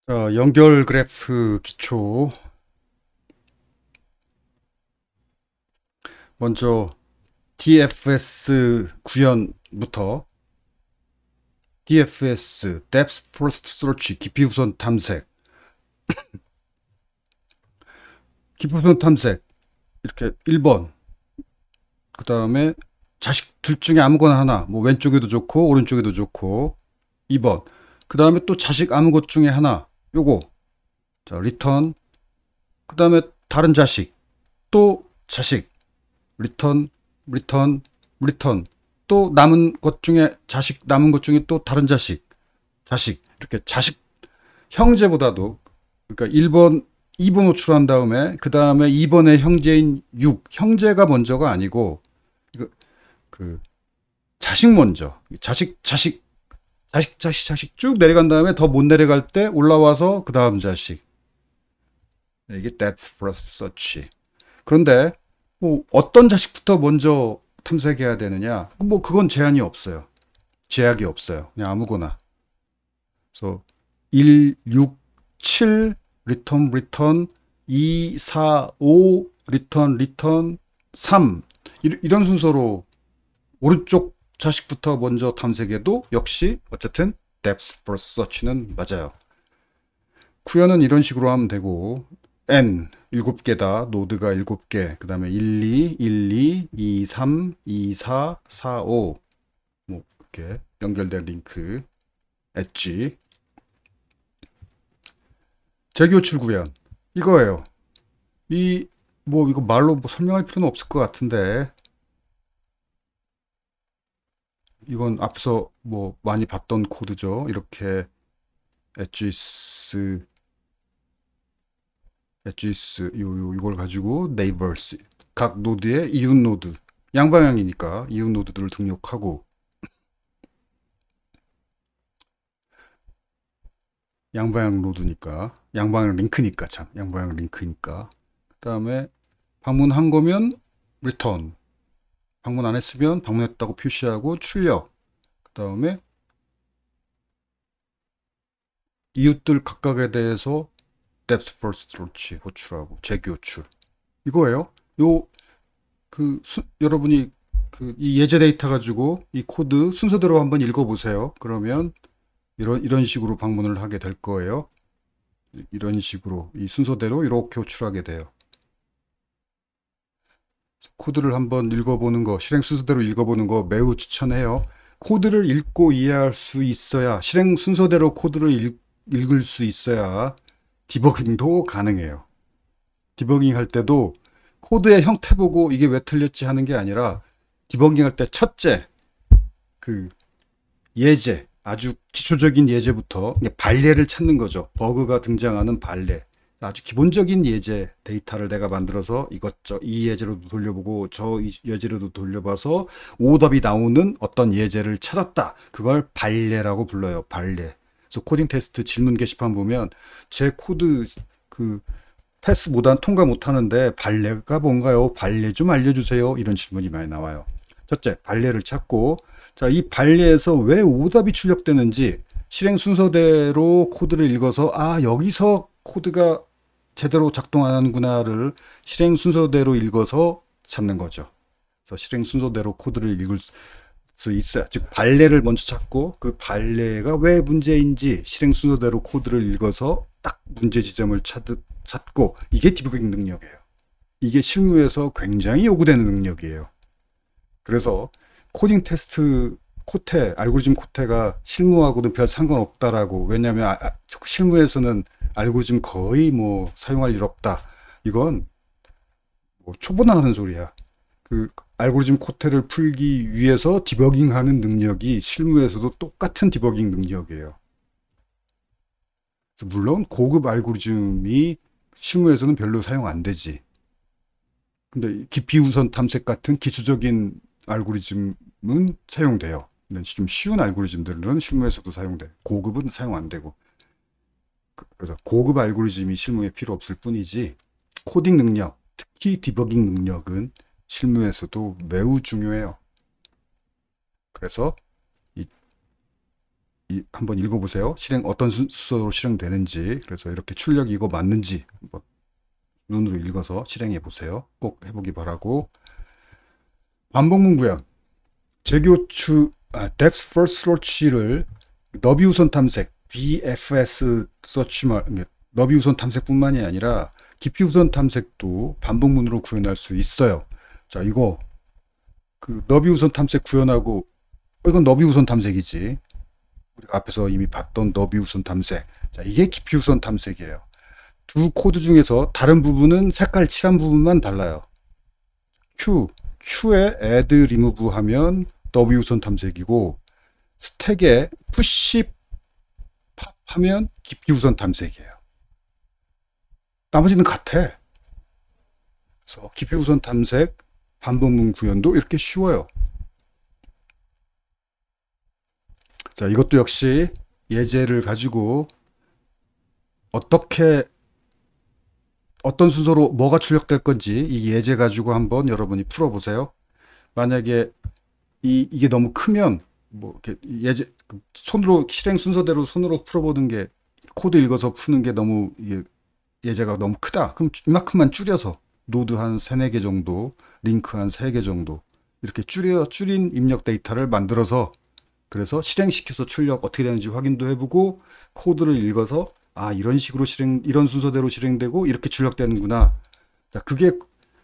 자, 연결 그래프 기초. 먼저 DFS 구현부터 DFS Depth First Search 깊이 우선 탐색. 깊이 우선 탐색 이렇게 1번. 그 다음에 자식 둘 중에 아무거나 하나, 뭐 왼쪽에도 좋고 오른쪽에도 좋고. 2번. 그 다음에 또 자식 아무 것 중에 하나, 요거. 자, 리턴. 그 다음에 다른 자식, 또 자식, 리턴, 리턴, 리턴. 또 남은 것 중에 자식, 남은 것 중에 또 다른 자식, 자식. 이렇게 자식 형제보다도, 그러니까 1번, 2번 호출한 다음에 그 다음에 2번의 형제인 6, 형제가 먼저가 아니고 이거 그 자식 먼저, 자식 쭉 내려간 다음에 더 못 내려갈 때 올라와서 그 다음 자식. 이게 depth first search. 그런데 뭐 어떤 자식부터 먼저 탐색해야 되느냐? 뭐 그건 제한이 없어요. 제약이 없어요. 그냥 아무거나. 그래서 1, 6, 7 리턴 2, 4, 5 리턴 3 이런 순서로 오른쪽 자식부터 먼저 탐색해도 역시 어쨌든 depth first search는 맞아요. 구현은 이런 식으로 하면 되고 n 7개다. 노드가 7개. 그 다음에 1, 2, 1, 2, 2, 3, 2, 4, 4, 5 뭐 이렇게 연결된 링크 엣지. 재교출 구현 이거예요. 이 뭐 이거 말로 뭐 설명할 필요는 없을 것 같은데 이건 앞서 뭐 많이 봤던 코드죠. 이렇게 엣지스 이걸 가지고 네이버스 각 노드의 이웃 노드 양방향이니까 이웃 노드들을 등록하고 양방향 노드니까 양방향 링크니까 참 양방향 링크니까 그 다음에 방문한 거면 리턴 방문 안 했으면 방문했다고 표시하고 출력 그 다음에 이웃들 각각에 대해서 depth first search 호출하고 재교출 이거예요. 요 여러분이 이 예제 데이터 가지고 이 코드 순서대로 한번 읽어보세요. 그러면 이런 식으로 방문을 하게 될 거예요. 이런 식으로 이 순서대로 이렇게 호출하게 돼요. 코드를 한번 읽어보는 거, 실행 순서대로 읽어보는 거 매우 추천해요. 코드를 읽고 이해할 수 있어야, 실행 순서대로 코드를 읽을 수 있어야 디버깅도 가능해요. 디버깅 할 때도 코드의 형태 보고 이게 왜 틀렸지 하는 게 아니라 디버깅 할 때 첫째, 그 예제, 아주 기초적인 예제부터 발레를 찾는 거죠. 버그가 등장하는 발레. 아주 기본적인 예제 데이터를 내가 만들어서 이 예제로도 돌려보고 저 예제로도 돌려봐서 오답이 나오는 어떤 예제를 찾았다. 그걸 발레라고 불러요. 발레. 그래서 코딩 테스트 질문 게시판 보면 제 코드 패스 못한 통과 못하는데 발레가 뭔가요? 발레 좀 알려주세요. 이런 질문이 많이 나와요. 첫째, 발레를 찾고 자, 이 발레에서 왜 오답이 출력되는지 실행 순서대로 코드를 읽어서 여기서 코드가 제대로 작동 안 하는구나를 실행 순서대로 읽어서 찾는 거죠. 그래서 실행 순서대로 코드를 읽을 수 있어요. 즉 발레를 먼저 찾고 그 발레가 왜 문제인지 실행 순서대로 코드를 읽어서 딱 문제 지점을 찾고 이게 디버깅 능력이에요. 이게 실무에서 굉장히 요구되는 능력이에요. 그래서 코딩 테스트 코테, 알고리즘 코테가 실무하고도 별 상관없다라고. 왜냐하면 실무에서는 알고리즘 거의 뭐 사용할 일 없다. 이건 뭐 초보나 하는 소리야. 알고리즘 코테를 풀기 위해서 디버깅하는 능력이 실무에서도 똑같은 디버깅 능력이에요. 물론 고급 알고리즘이 실무에서는 별로 사용 안 되지. 근데 깊이 우선 탐색 같은 기초적인 알고리즘은 사용돼요. 좀 쉬운 알고리즘들은 실무에서도 사용돼. 고급은 사용 안 되고. 그래서 고급 알고리즘이 실무에 필요 없을 뿐이지 코딩 능력, 특히 디버깅 능력은 실무에서도 매우 중요해요. 그래서 한번 읽어보세요. 어떤 순서로 실행되는지. 그래서 이렇게 출력이 이거 맞는지 한번 눈으로 읽어서 실행해 보세요. 꼭 해보기 바라고. 반복문 구현. Depth First Search를 너비 우선 탐색, BFS 서치말, 너비 우선 탐색뿐만이 아니라 깊이 우선 탐색도 반복문으로 구현할 수 있어요. 자, 이거 너비 우선 탐색 구현하고 이건 너비 우선 탐색이지. 우리가 앞에서 이미 봤던 너비 우선 탐색. 자, 이게 깊이 우선 탐색이에요. 두 코드 중에서 다른 부분은 색깔 칠한 부분만 달라요. Q에 add, remove 하면 너비 우선 탐색이고, 스택에 push, pop 하면 깊이 우선 탐색이에요. 나머지는 같아. 그래서 깊이 우선 탐색, 반복문 구현도 이렇게 쉬워요. 자, 이것도 역시 예제를 가지고 어떤 순서로 뭐가 출력될 건지 이 예제 가지고 한번 여러분이 풀어보세요. 만약에 이게 너무 크면 뭐 이렇게 손으로 실행 순서대로 손으로 풀어보는 게 코드 읽어서 푸는 게 너무 이게 예제가 너무 크다. 그럼 이만큼만 줄여서 노드 한 3, 4개 정도, 링크 한 3개 정도 이렇게 줄인 입력 데이터를 만들어서 그래서 실행시켜서 출력 어떻게 되는지 확인도 해보고 코드를 읽어서 이런 식으로 이런 순서대로 실행되고 이렇게 출력되는구나. 자, 그게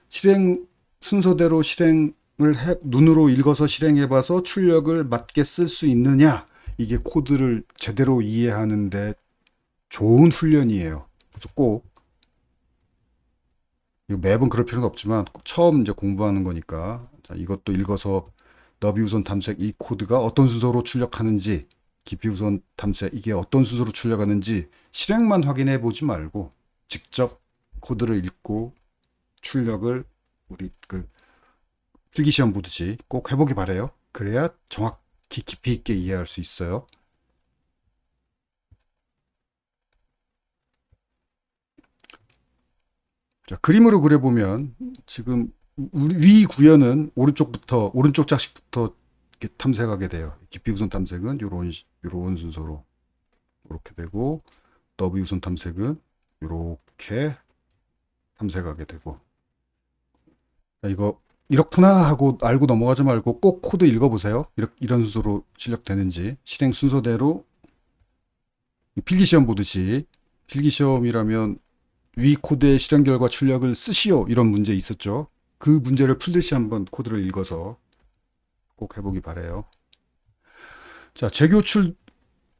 실행 순서대로 눈으로 읽어서 실행해봐서 출력을 맞게 쓸 수 있느냐. 이게 코드를 제대로 이해하는데 좋은 훈련이에요. 그래서 꼭 매번 그럴 필요는 없지만 처음 이제 공부하는 거니까 자, 이것도 읽어서 너비 우선 탐색 이 코드가 어떤 순서로 출력하는지 깊이 우선 탐색 이게 어떤 순서로 출력하는지 실행만 확인해 보지 말고 직접 코드를 읽고 출력을 우리 필기시험 보듯이 꼭 해보기 바래요. 그래야 정확히 깊이 있게 이해할 수 있어요. 자, 그림으로 그려보면 지금 위 구현은 오른쪽 좌식부터 이렇게 탐색하게 돼요. 깊이 우선 탐색은 요런 순서로 이렇게 되고 너비 우선 탐색은 이렇게 탐색하게 되고 이거 이렇구나 하고 알고 넘어가지 말고 꼭 코드 읽어보세요. 이런 순서로 출력되는지 실행 순서대로 필기시험 보듯이 필기시험이라면 위 코드의 실행 결과 출력을 쓰시오 이런 문제 있었죠. 그 문제를 풀듯이 한번 코드를 읽어서 꼭 해보기 바래요. 자, 재교출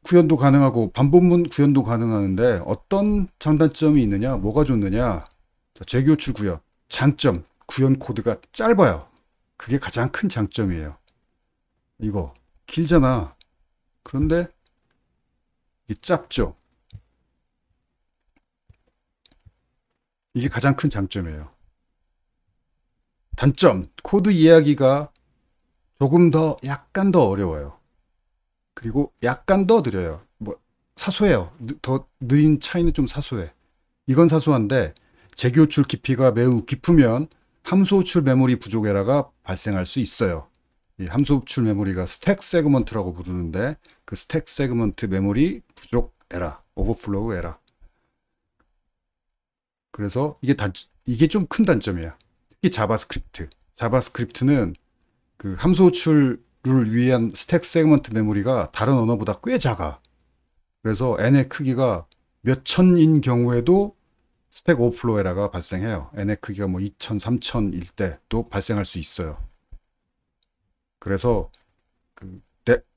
구현도 가능하고 반복문 구현도 가능하는데 어떤 장단점이 있느냐, 뭐가 좋느냐. 자, 재교출 구현 장점, 구현 코드가 짧아요. 그게 가장 큰 장점이에요. 이거 길잖아. 그런데 이게 짧죠. 이게 가장 큰 장점이에요. 단점, 코드 이해하기가 약간 더 어려워요. 그리고 약간 더 느려요. 사소해요. 더 느린 차이는 좀 사소해. 이건 사소한데 재교출 깊이가 매우 깊으면 함수 호출 메모리 부족 에러가 발생할 수 있어요. 이 함수 호출 메모리가 스택 세그먼트라고 부르는데 그 스택 세그먼트 메모리 부족 에러, 오버플로우 에러. 그래서 이게 좀 큰 단점이야. 특히 자바스크립트는 그 함수 호출을 위한 스택 세그먼트 메모리가 다른 언어보다 꽤 작아. 그래서 n의 크기가 몇 천인 경우에도 스택 오버플로우 에러가 발생해요. n의 크기가 2000, 3000일 때도 발생할 수 있어요. 그래서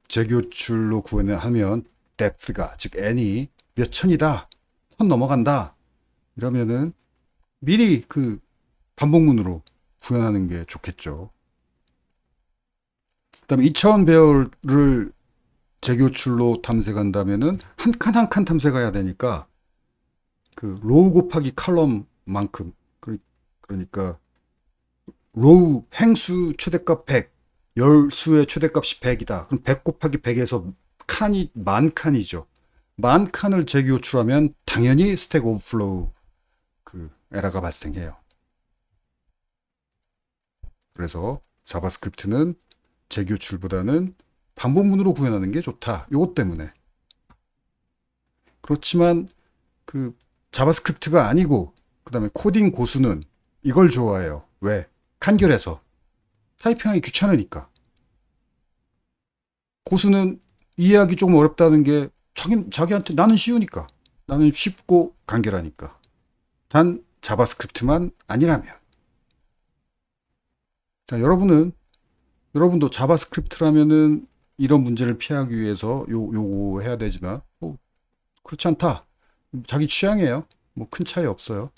재교출로 구현하면 depth가 즉 n이 몇 천이다, 1000 넘어간다 이러면은 미리 반복문으로 구현하는 게 좋겠죠. 그다음에 2000 배열을 재교출로 탐색한다면은 한 칸 한 칸 탐색해야 되니까 로우 곱하기 칼럼만큼 그러니까 로우 행수 최대값 100, 열수의 최대값이 100이다. 그럼 100 곱하기 100에서 칸이 10,000칸이죠. 10,000칸을 재교출하면 당연히 스택 오버플로우 에러가 발생해요. 그래서 자바스크립트는 재교출보다는 반복문으로 구현하는 게 좋다. 이것 때문에 그렇지만 그 자바스크립트가 아니고 그다음에 코딩 고수는 이걸 좋아해요. 왜? 간결해서. 타이핑하기 귀찮으니까. 고수는 이해하기 조금 어렵다는 게 자기한테 나는 쉬우니까. 나는 쉽고 간결하니까. 단 자바스크립트만 아니라면. 자, 여러분도 자바스크립트라면은 이런 문제를 피하기 위해서 요거 해야 되지만 그렇지 않다. 자기 취향이에요. 뭐 큰 차이 없어요.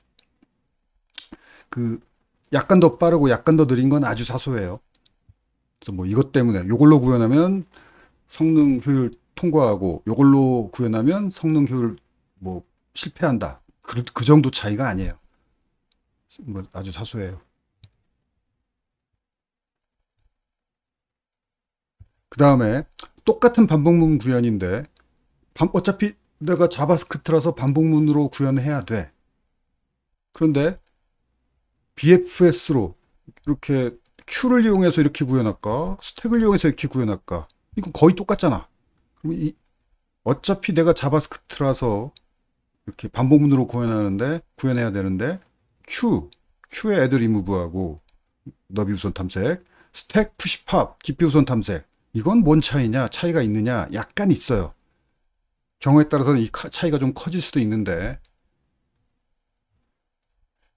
그 약간 더 빠르고 약간 더 느린 건 아주 사소해요. 그래서 뭐 이것 때문에 요걸로 구현하면 성능 효율 통과하고 요걸로 구현하면 성능 효율 뭐 실패한다. 그 정도 차이가 아니에요. 뭐 아주 사소해요. 그 다음에 똑같은 반복문 구현인데 어차피 내가 자바스크립트라서 반복문으로 구현해야 돼. 그런데 BFS로 이렇게 Q를 이용해서 이렇게 구현할까? 스택을 이용해서 이렇게 구현할까? 이거 거의 똑같잖아. 그럼 어차피 내가 자바스크립트라서 이렇게 반복문으로 구현해야 되는데 Q에 애드 리무브하고 너비 우선 탐색, 스택 푸시팝 깊이 우선 탐색. 이건 뭔 차이냐? 차이가 있느냐? 약간 있어요. 경우에 따라서는 이 차이가 좀 커질 수도 있는데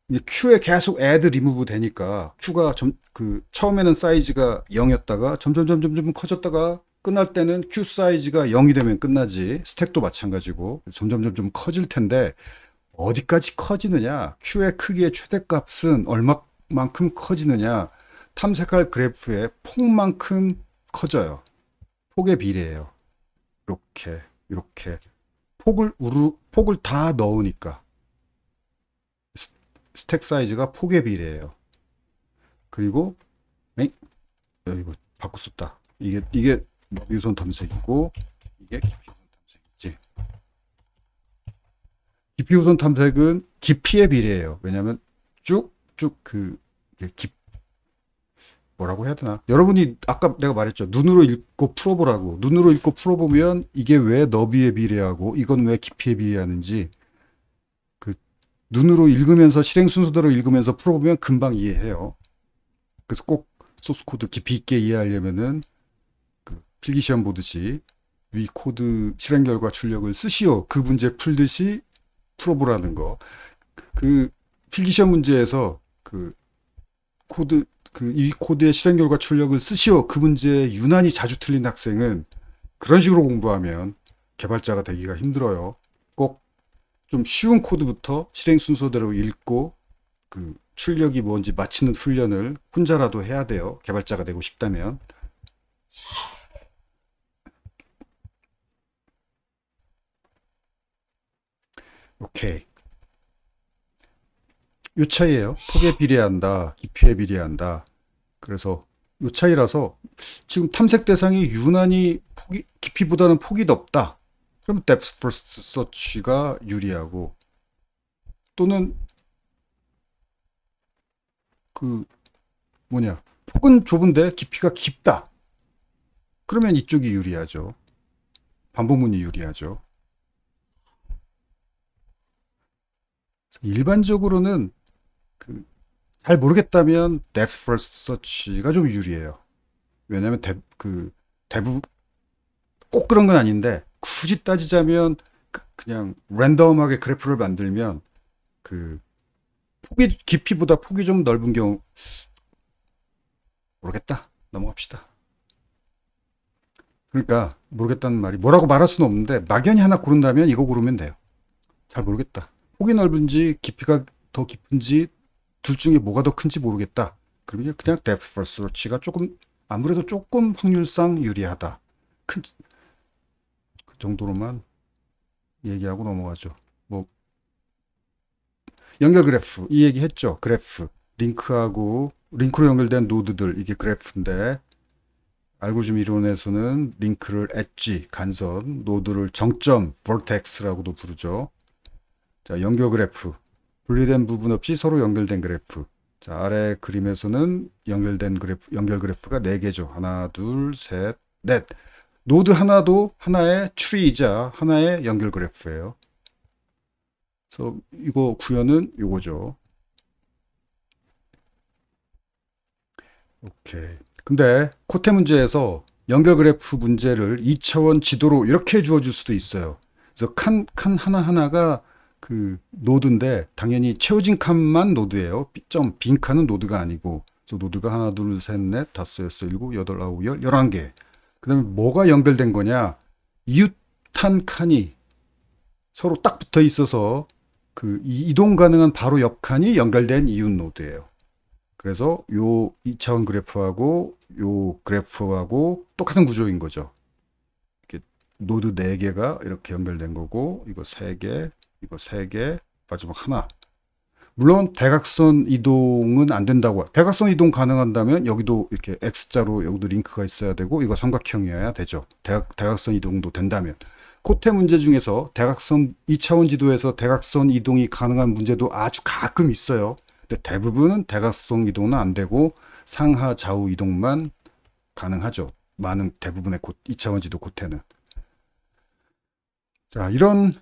이제 Q에 계속 add remove 되니까 Q가 처음에는 사이즈가 0이었다가 점점 커졌다가 끝날 때는 Q 사이즈가 0이 되면 끝나지. 스택도 마찬가지고 점점 커질 텐데 어디까지 커지느냐? Q의 크기의 최대값은 얼마만큼 커지느냐? 탐색할 그래프의 폭만큼 커져요. 폭에 비례해요. 이렇게 폭을 다 넣으니까 스택 사이즈가 폭에 비례해요. 그리고 이거 바꿨었다. 이게 유선 탐색이고 이게 깊이 우선 탐색이지. 깊이 우선 탐색은 깊이에 비례해요. 왜냐하면 쭉쭉 뭐라고 해야 되나? 여러분이 아까 내가 말했죠. 눈으로 읽고 풀어보라고. 눈으로 읽고 풀어보면 이게 왜 너비에 비례하고 이건 왜 깊이에 비례하는지 눈으로 읽으면서 실행 순서대로 읽으면서 풀어보면 금방 이해해요. 그래서 꼭 소스 코드 깊이 있게 이해하려면은 필기시험 보듯이 위 코드 실행 결과 출력을 쓰시오. 그 문제 풀듯이 풀어보라는 거. 필기시험 문제에서 이 코드의 실행 결과 출력을 쓰시오. 그 문제 유난히 자주 틀린 학생은 그런 식으로 공부하면 개발자가 되기가 힘들어요. 꼭 좀 쉬운 코드부터 실행 순서대로 읽고 출력이 뭔지 맞히는 훈련을 혼자라도 해야 돼요. 개발자가 되고 싶다면. 오케이. 요 차이예요. 폭에 비례한다. 깊이에 비례한다. 그래서 요 차이라서 지금 탐색 대상이 유난히 깊이보다는 폭이 넓다. 그럼 depth first search가 유리하고 또는 폭은 좁은데 깊이가 깊다. 그러면 이쪽이 유리하죠. 반복문이 유리하죠. 일반적으로는 잘 모르겠다면 depth first search가 좀 유리해요. 왜냐하면 대부분 꼭 그런 건 아닌데 굳이 따지자면 그냥 랜덤하게 그래프를 만들면 깊이보다 폭이 좀 넓은 경우 모르겠다. 넘어갑시다. 그러니까 모르겠다는 말이 뭐라고 말할 수는 없는데 막연히 하나 고른다면 이거 고르면 돼요. 잘 모르겠다. 폭이 넓은지 깊이가 더 깊은지 둘 중에 뭐가 더 큰지 모르겠다. 그러면 그냥 depth first search가 아무래도 조금 확률상 유리하다. 그 정도로만 얘기하고 넘어가죠. 뭐 연결 그래프 이 얘기 했죠. 그래프 링크로 연결된 노드들 이게 그래프인데 알고리즘 이론에서는 링크를 엣지 간선, 노드를 정점 vertex라고도 부르죠. 자, 연결 그래프 분리된 부분 없이 서로 연결된 그래프. 자, 아래 그림에서는 연결 그래프가 4개죠. 하나, 둘, 셋, 넷. 노드 하나도 하나의 추리이자 하나의 연결 그래프예요. 그래서 이거 구현은 요거죠. 오케이. 근데 코테 문제에서 연결 그래프 문제를 2차원 지도로 이렇게 주어줄 수도 있어요. 그래서 칸 하나하나가 그 노드인데 당연히 채워진 칸만 노드예요. 점 빈 칸은 노드가 아니고. 그래서 노드가 하나, 둘, 셋, 넷, 다섯, 여섯, 일곱, 여덟, 아홉, 열, 11개. 그 다음에 뭐가 연결된 거냐? 이웃한 칸이 서로 딱 붙어 있어서 그 이동 가능한 바로 옆 칸이 연결된 이웃 노드예요. 그래서 요 2차원 그래프하고 요 그래프하고 똑같은 구조인 거죠. 이렇게 노드 4개가 이렇게 연결된 거고, 이거 3개, 이거 3개, 마지막 하나. 물론 대각선 이동은 안 된다고. 대각선 이동 가능한다면 여기도 이렇게 X자로 여기도 링크가 있어야 되고, 이거 삼각형이어야 되죠. 대각선 이동도 된다면. 코테 문제 중에서 대각선 2차원 지도에서 대각선 이동이 가능한 문제도 아주 가끔 있어요. 근데 대부분은 대각선 이동은 안 되고 상하 좌우 이동만 가능하죠. 많은 대부분의 2차원 지도 코테는. 자, 이런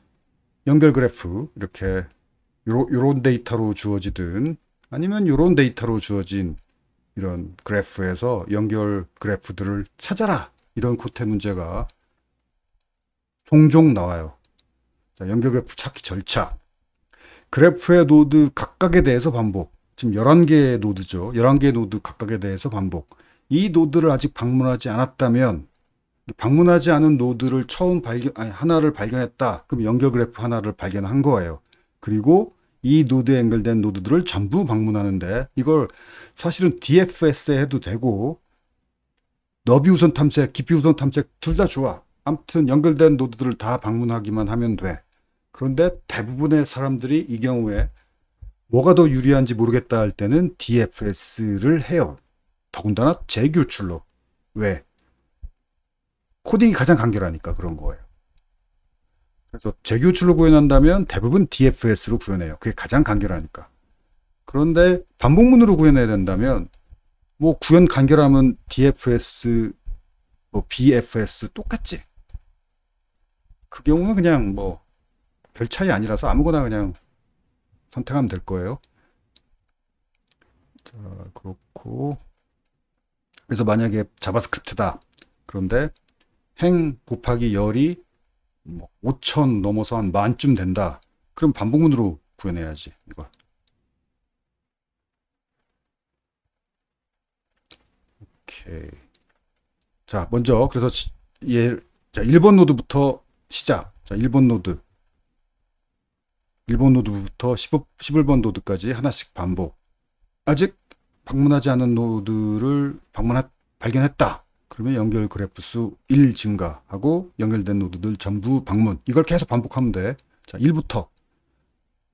연결 그래프, 이렇게 요런 데이터로 주어지든 아니면 요런 데이터로 주어진 이런 그래프에서 연결 그래프들을 찾아라, 이런 코테 문제가 종종 나와요. 자, 연결 그래프 찾기 절차. 그래프의 노드 각각에 대해서 반복. 지금 11개의 노드죠. 11개의 노드 각각에 대해서 반복. 이 노드를 아직 방문하지 않았다면, 방문하지 않은 노드를 하나를 발견했다. 그럼 연결 그래프 하나를 발견한 거예요. 그리고 이 노드에 연결된 노드들을 전부 방문하는데, 이걸 사실은 DFS에 해도 되고, 너비 우선 탐색, 깊이 우선 탐색 둘 다 좋아. 아무튼 연결된 노드들을 다 방문하기만 하면 돼. 그런데 대부분의 사람들이 이 경우에 뭐가 더 유리한지 모르겠다 할 때는 DFS를 해요. 더군다나 재교출로. 왜? 코딩이 가장 간결하니까 그런 거예요. 그래서 재교출로 구현한다면 대부분 DFS로 구현해요. 그게 가장 간결하니까. 그런데 반복문으로 구현해야 된다면 뭐 구현 간결하면 DFS, 뭐 BFS 똑같지. 그 경우는 그냥 뭐 별 차이 아니라서 아무거나 그냥 선택하면 될 거예요. 자, 그렇고. 그래서 만약에 자바스크립트다. 그런데 행 곱하기 열이 뭐 5,000 넘어서 한 10,000쯤 된다. 그럼 반복문으로 구현해야지, 이거. 오케이. 자, 먼저 그래서 자, 1번 노드부터 시작. 자, 1번 노드부터 11번 노드까지 하나씩 반복. 아직 방문하지 않은 노드를 발견했다. 그러면 연결 그래프 수 1 증가하고 연결된 노드들 전부 방문. 이걸 계속 반복하면 돼. 자, 1부터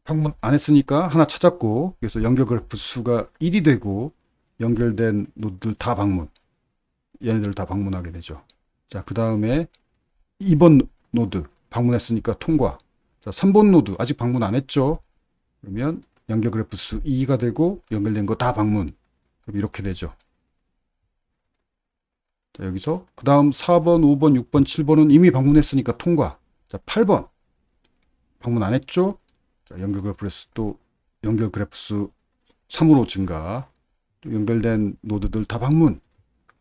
방문 안 했으니까 하나 찾았고, 그래서 연결 그래프 수가 1이 되고 연결된 노드들 다 방문. 얘네들 다 방문하게 되죠. 자, 그 다음에 2번 노드 방문했으니까 통과. 자, 3번 노드 아직 방문 안 했죠. 그러면 연결 그래프 수 2가 되고 연결된 거 다 방문. 그럼 이렇게 되죠. 자, 여기서 그 다음 4번, 5번, 6번, 7번은 이미 방문했으니까 통과. 자, 8번 방문 안 했죠. 자, 연결 그래프 수 3으로 증가. 또 연결된 노드들 다 방문.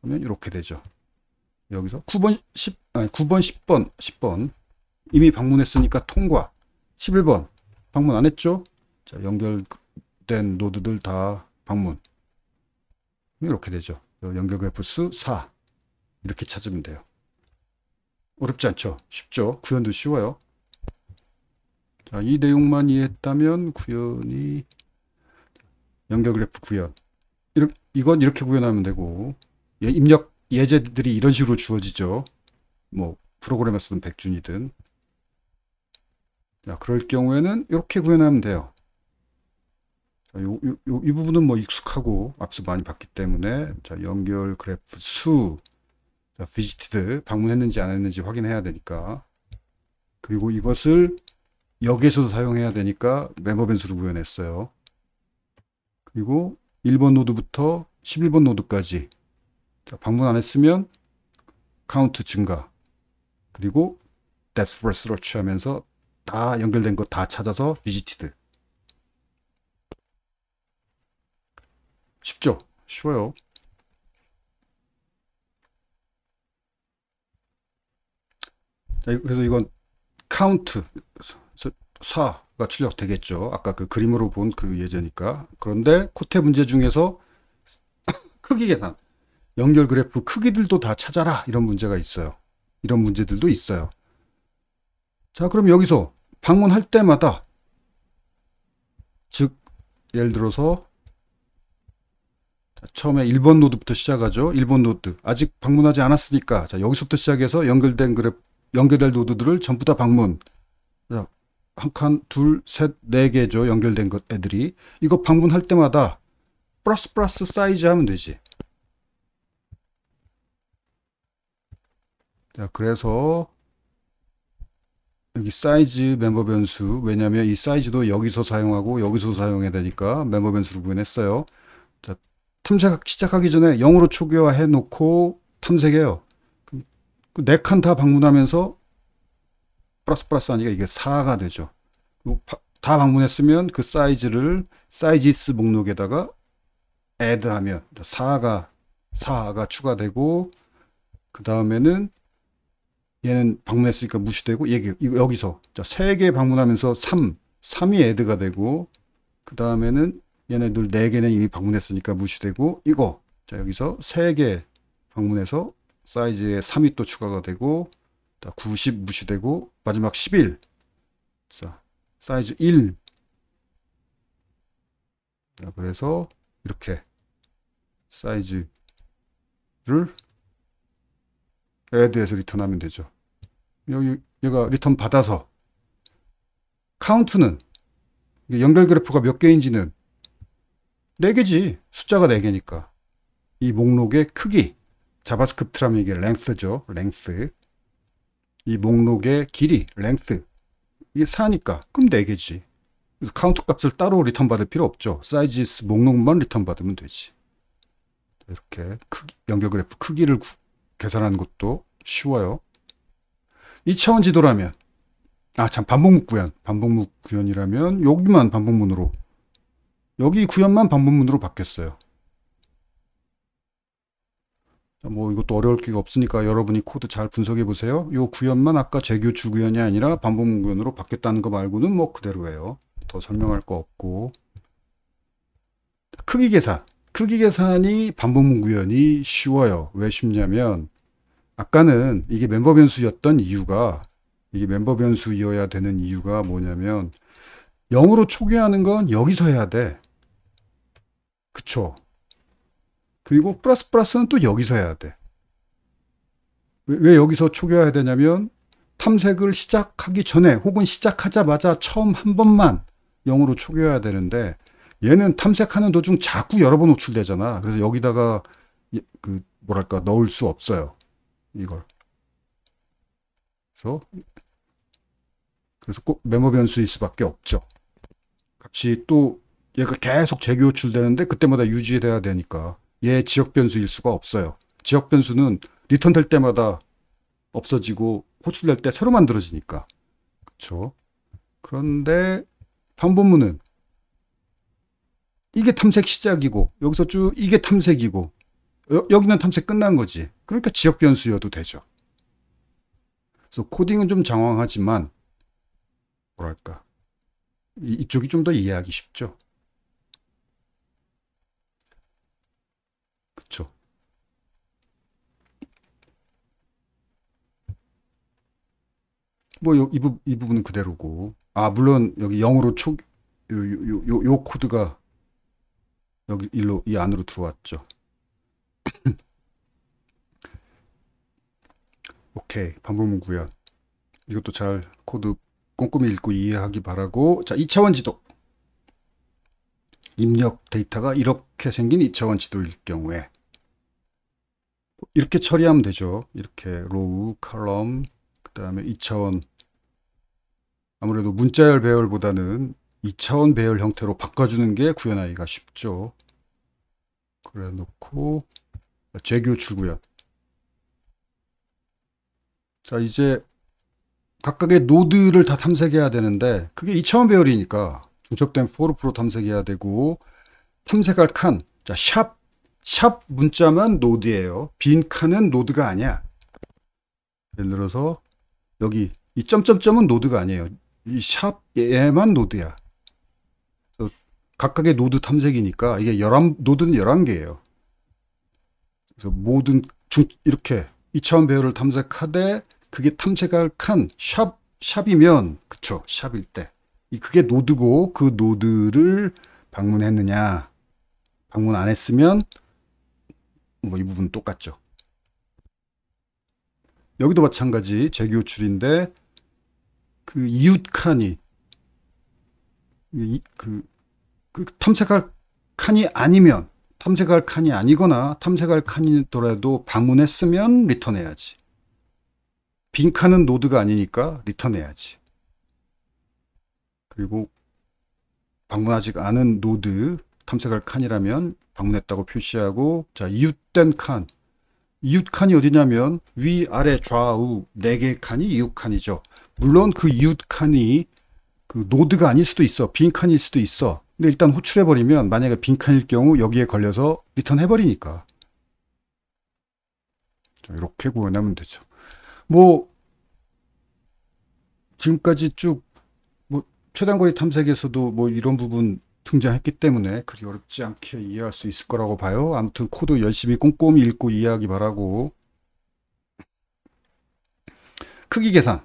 그러면 이렇게 되죠. 여기서 9번, 10번 이미 방문했으니까 통과. 11번 방문 안 했죠. 자, 연결된 노드들 다 방문. 이렇게 되죠. 연결 그래프 수 4. 이렇게 찾으면 돼요. 어렵지 않죠? 쉽죠? 구현도 쉬워요. 자, 이 내용만 이해했다면 구현이, 연결 그래프 구현. 이건 이렇게 구현하면 되고, 입력 예제들이 이런 식으로 주어지죠. 뭐 프로그램에 쓰든 백준이든. 자, 그럴 경우에는 이렇게 구현하면 돼요. 자, 이 부분은 뭐 익숙하고 앞서 많이 봤기 때문에, 자, 연결 그래프 수, 자, 비지티드 방문했는지 안 했는지 확인해야 되니까, 그리고 이것을 역에서도 사용해야 되니까 멤버 변수로 구현했어요. 그리고 1번 노드부터 11번 노드까지, 자, 방문 안 했으면 카운트 증가. 그리고 depth first search 하면서 다 연결된 거 다 찾아서 visited. 쉽죠? 쉬워요. 자, 그래서 이건 count, 사가 출력되겠죠. 아까 그 그림으로 본 그 예제니까. 그런데 코테 문제 중에서 크기 계산, 연결 그래프 크기들도 다 찾아라. 이런 문제가 있어요. 이런 문제들도 있어요. 자, 그럼 여기서 방문할 때마다, 즉, 예를 들어서, 자, 처음에 1번 노드부터 시작하죠. 1번 노드. 아직 방문하지 않았으니까, 자, 여기서부터 시작해서 연결될 노드들을 전부 다 방문. 자, 한 칸, 둘, 셋, 네 개죠. 연결된 것, 애들이. 이거 방문할 때마다 플러스 사이즈 하면 되지. 자, 그래서 여기 사이즈 멤버 변수. 왜냐면 이 사이즈도 여기서 사용하고 여기서 사용해야 되니까 멤버 변수로 구현했어요. 자, 탐색 시작하기 전에 0으로 초기화해 놓고 탐색해요. 네 칸 다 방문하면서 플러스 하니까 이게 4가 되죠. 다 방문했으면 그 사이즈를 사이지스 목록에다가 add 하면 4가 추가되고, 그 다음에는 얘는 방문했으니까 무시되고, 여기서 자, 3개 방문하면서 3이 add가 되고, 그 다음에는 얘네들 4개는 이미 방문했으니까 무시되고, 이거 자, 여기서 3개 방문해서 사이즈에 3이 또 추가가 되고, 90 무시되고, 마지막 11. 자, 사이즈 1. 자, 그래서 이렇게 사이즈를 add해서 리턴하면 되죠. 얘가 리턴 받아서 카운트는 연결 그래프가 몇 개인지는 4개지. 숫자가 4개니까. 이 목록의 크기, 자바스크립트라면 이게 length죠. length. 이 목록의 길이, length. 이게 4니까 그럼 4개지. 그래서 카운트 값을 따로 리턴 받을 필요 없죠. 사이즈 목록만 리턴 받으면 되지. 이렇게 연결 그래프 크기를 계산하는 것도 쉬워요. 2차원 지도라면, 반복문 구현이라면 여기만 반복문으로, 여기 구현만 반복문으로 바뀌었어요. 뭐 이것도 어려울 기가 없으니까 여러분이 코드 잘 분석해 보세요. 이 구현만 아까 재교출 구현이 아니라 반복문 구현으로 바뀌었다는 거 말고는 뭐 그대로예요. 더 설명할 거 없고. 크기 계산이 반복문 구현이 쉬워요. 왜 쉽냐면 아까는 이게 멤버 변수였던 이유가, 이게 멤버 변수이어야 되는 이유가 뭐냐면 0으로 초기화하는 건 여기서 해야 돼. 그쵸? 그리고 플러스는 또 여기서 해야 돼. 왜 여기서 초기화해야 되냐면 탐색을 시작하기 전에 혹은 시작하자마자 처음 한 번만 0으로 초기화해야 되는데, 얘는 탐색하는 도중 자꾸 여러 번 호출되잖아. 그래서 여기다가 넣을 수 없어요. 이걸. 그래서 꼭 멤버 변수일 수밖에 없죠. 값이 또 얘가 계속 재교출되는데 그때마다 유지돼야 되니까 얘 지역 변수일 수가 없어요. 지역 변수는 리턴 될 때마다 없어지고 호출될 때 새로 만들어지니까. 그렇죠? 그런데 반복문은 이게 탐색 시작이고 여기서 쭉 이게 탐색이고 여기는 탐색 끝난 거지. 그러니까 지역 변수여도 되죠. 그래서 코딩은 좀 장황하지만 뭐랄까, 이쪽이 좀 더 이해하기 쉽죠. 그쵸? 뭐 이 부분은 그대로고, 물론 여기 0으로 요 코드가 여기 이 안으로 들어왔죠. 오케이, 반복문 구현. 이것도 잘 코드 꼼꼼히 읽고 이해하기 바라고. 자, 2차원 지도. 입력 데이터가 이렇게 생긴 2차원 지도일 경우에 이렇게 처리하면 되죠. 이렇게 로우, 컬럼, 그 다음에 2차원, 아무래도 문자열 배열보다는 2차원 배열 형태로 바꿔주는 게 구현하기가 쉽죠. 그래 놓고 재교출 구현. 자, 이제 각각의 노드를 다 탐색해야 되는데 그게 2차원 배열이니까 중첩된 for loop로 탐색해야 되고 탐색할 칸, 자, 샵 문자만 노드예요. 빈 칸은 노드가 아니야. 예를 들어서 여기 이 점점점은 노드가 아니에요. 이 샵 얘만 노드야. 그래서 각각의 노드 탐색이니까 이게 노드는 11개예요. 그래서 모든 이렇게 2차원 배열을 탐색하되 그게 탐색할 칸, 샵이면 그쵸, 샵일 때. 그게 노드고 그 노드를 방문했느냐. 방문 안 했으면 뭐 이 부분 똑같죠. 여기도 마찬가지 재교출인데 그 이웃 칸이 그 탐색할 칸이 아니면 탐색할 칸이 아니거나 탐색할 칸이더라도 방문했으면 리턴해야지. 빈 칸은 노드가 아니니까 리턴해야지. 그리고 방문하지 않은 노드 탐색할 칸이라면 방문했다고 표시하고, 자, 이웃된 칸. 이웃 칸이 어디냐면 위, 아래, 좌우 4개의 칸이 이웃 칸이죠. 물론 그 이웃 칸이 그 노드가 아닐 수도 있어. 빈 칸일 수도 있어. 근데 일단 호출해버리면 만약에 빈 칸일 경우 여기에 걸려서 리턴해버리니까. 이렇게 구현하면 되죠. 뭐 지금까지 쭉 뭐 최단거리 탐색에서도 뭐 이런 부분 등장했기 때문에 그리 어렵지 않게 이해할 수 있을 거라고 봐요. 아무튼 코드 열심히 꼼꼼히 읽고 이해하기 바라고. 크기 계산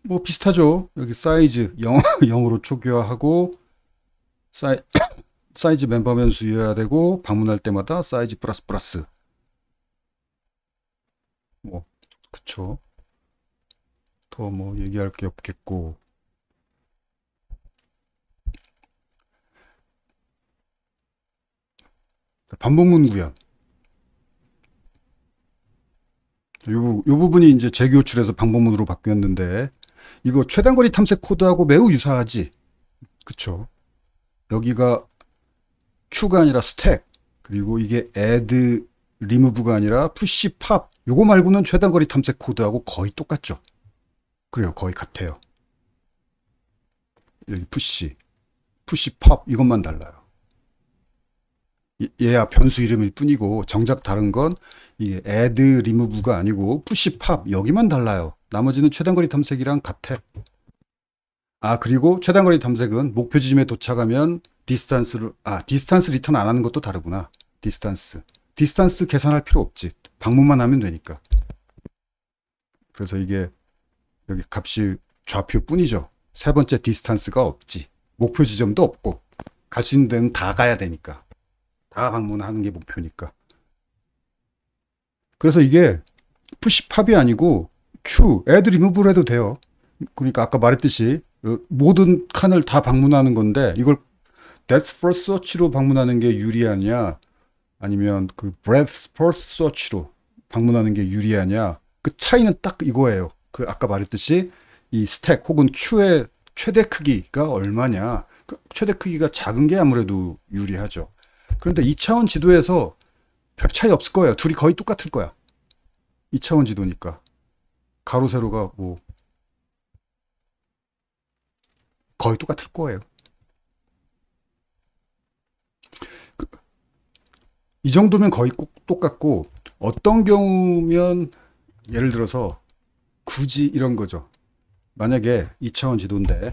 뭐 비슷하죠. 여기 사이즈 0으로 초기화하고 사이즈 멤버 변수여야 되고 방문할 때마다 사이즈 플러스 뭐 그쵸. 더 뭐 얘기할 게 없겠고. 반복문 구현. 요 부분이 이제 재교출해서 반복문으로 바뀌었는데 이거 최단거리 탐색 코드하고 매우 유사하지. 그쵸. 여기가 Q가 아니라 스택, 그리고 이게 add, remove가 아니라 push, pop. 요거 말고는 최단거리 탐색 코드하고 거의 똑같죠. 그래요. 거의 같아요. 여기 push, pop 이것만 달라요. 얘야 변수 이름일 뿐이고 정작 다른 건 이 add, remove가 아니고 push, pop 여기만 달라요. 나머지는 최단거리 탐색이랑 같아. 아, 그리고 최단거리 탐색은 목표 지점에 도착하면 디스턴스 리턴 안 하는 것도 다르구나. 디스턴스 계산할 필요 없지. 방문만 하면 되니까. 그래서 이게 여기 값이 좌표 뿐이죠. 세 번째 디스턴스가 없지. 목표 지점도 없고 갈 수 있는 데는 다 가야 되니까. 다 방문하는 게 목표니까. 그래서 이게 푸시팝이 아니고 add remove를 해도 돼요. 그러니까 아까 말했듯이 모든 칸을 다 방문하는 건데 이걸 depth first search로 방문하는 게 유리하냐 아니면 그 breadth first search로 방문하는 게 유리하냐, 그 차이는 딱 이거예요. 그 아까 말했듯이 이 스택 혹은 큐의 최대 크기가 얼마냐. 그 최대 크기가 작은 게 아무래도 유리하죠. 그런데 2차원 지도에서 별 차이 없을 거예요. 둘이 거의 똑같을 거야. 2차원 지도니까. 가로 세로가 뭐 거의 똑같을 거예요. 이 정도면 거의 꼭 똑같고, 어떤 경우면 예를 들어서 굳이 이런 거죠. 만약에 2차원 지도인데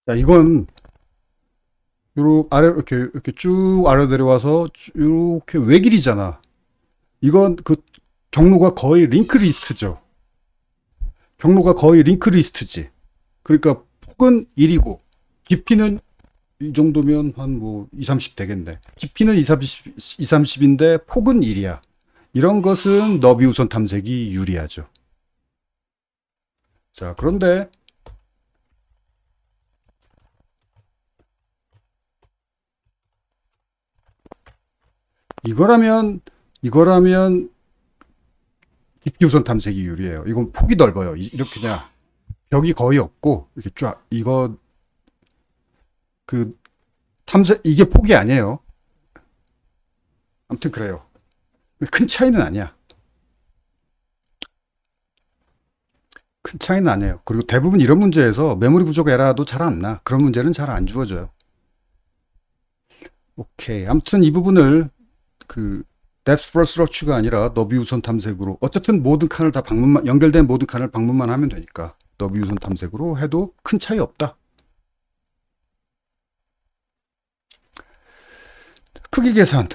자, 이건 이렇게 쭉 아래 내려와서 이렇게 외길이잖아. 이건 그 경로가 거의 링크 리스트죠. 경로가 거의 링크 리스트지. 그러니까 폭은 1이고 깊이는 이 정도면 한 뭐 2, 30 되겠네. 깊이는 2, 30인데 폭은 1이야. 이런 것은 너비 우선 탐색이 유리하죠. 자, 그런데 이거라면 깊이 우선 탐색이 유리해요. 이건 폭이 넓어요. 이렇게 그냥 벽이 거의 없고 이렇게 쫙 이거 그 탐색 이게 폭이 아니에요. 아무튼 그래요. 큰 차이는 아니야. 큰 차이는 아니에요. 그리고 대부분 이런 문제에서 메모리 부족 에러도 잘 안 나. 그런 문제는 잘 안 주어져요. 오케이. 아무튼 이 부분을 그 depth first search가 아니라 너비 우선 탐색으로 어쨌든 모든 칸을 다 방문만 연결된 모든 칸을 방문만 하면 되니까 너비 우선 탐색으로 해도 큰 차이 없다. 크기 계산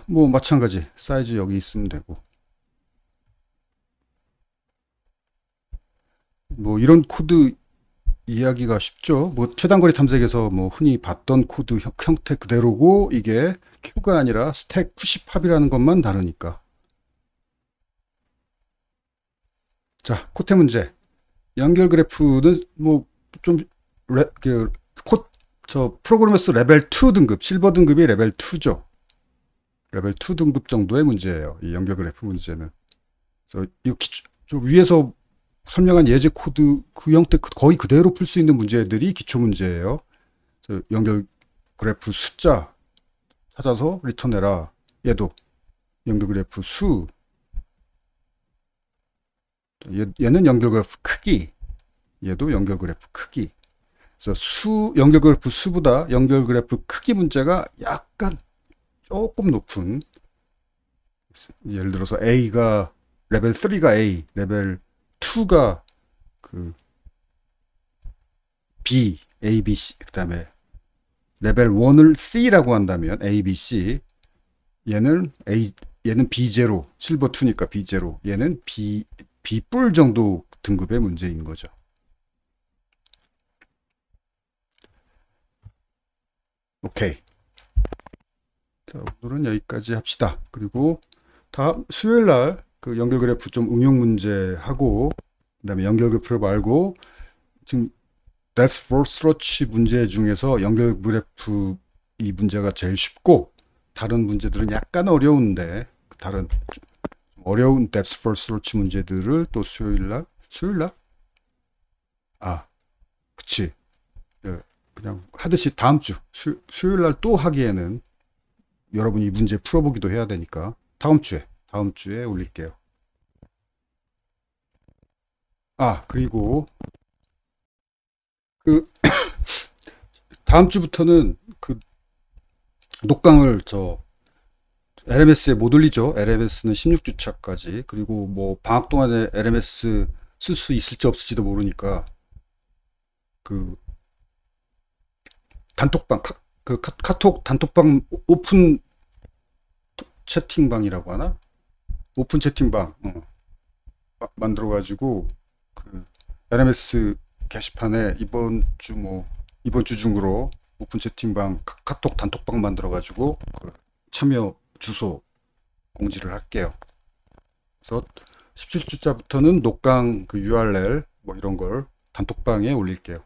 뭐 마찬가지 사이즈 여기 있으면 되고 뭐 이런 코드 이해하기가 쉽죠. 뭐 최단거리 탐색에서 뭐 흔히 봤던 코드 형태 그대로고 이게 큐가 아니라 스택 푸시팝이라는 것만 다르니까. 자, 코테 문제. 연결 그래프는 뭐좀 저 프로그래머스 레벨 2 등급, 실버 등급이 레벨 2죠. 레벨 2 등급 정도의 문제예요. 이 연결 그래프 문제는. 그래서 이 저 위에서 설명한 예제 코드 그 형태 거의 그대로 풀 수 있는 문제들이 기초 문제예요. 연결 그래프 숫자 찾아서 리턴해라. 얘도 연결 그래프 수. 얘는 연결 그래프 크기. 얘도 연결 그래프 크기. 그래서 연결 그래프 수보다 연결 그래프 크기 문제가 약간 조금 높은. 예를 들어서 A가 레벨 3가 A, 레벨 2가 그 B, A, B, C, 그 다음에 레벨 1을 C라고 한다면 A, B, C 얘는 B0 실버 2니까 B0 얘는 B뿔 정도 등급의 문제인 거죠. 오케이. 자, 오늘은 여기까지 합시다. 그리고 다음 수요일 날 그 연결 그래프 좀 응용 문제 하고 그다음에 연결 그래프 말고 지금 That's for search 문제 중에서 연결 그래프 이 문제가 제일 쉽고 다른 문제들은 약간 어려운데 다른 어려운 That's for search 문제들을 또 수요일 날 그치. 예, 그냥 하듯이 다음 주 수요일 날 또 하기에는 여러분이 이 문제 풀어보기도 해야 되니까 다음 주에 올릴게요. 그리고 그 다음 주부터는 그 녹강을 LMS에 못 올리죠. LMS는 16주차까지. 그리고 뭐 방학 동안에 LMS 쓸 수 있을지 없을지도 모르니까 그 단톡방 카톡 단톡방 오픈 채팅방이라고 하나? 오픈 채팅방 만들어 가지고 그 LMS 게시판에 이번 주 중으로 오픈 채팅방 카톡 단톡방 만들어 가지고 그 참여 주소 공지를 할게요. 그래서 17주차부터는 녹강 그 URL 뭐 이런 걸 단톡방에 올릴게요.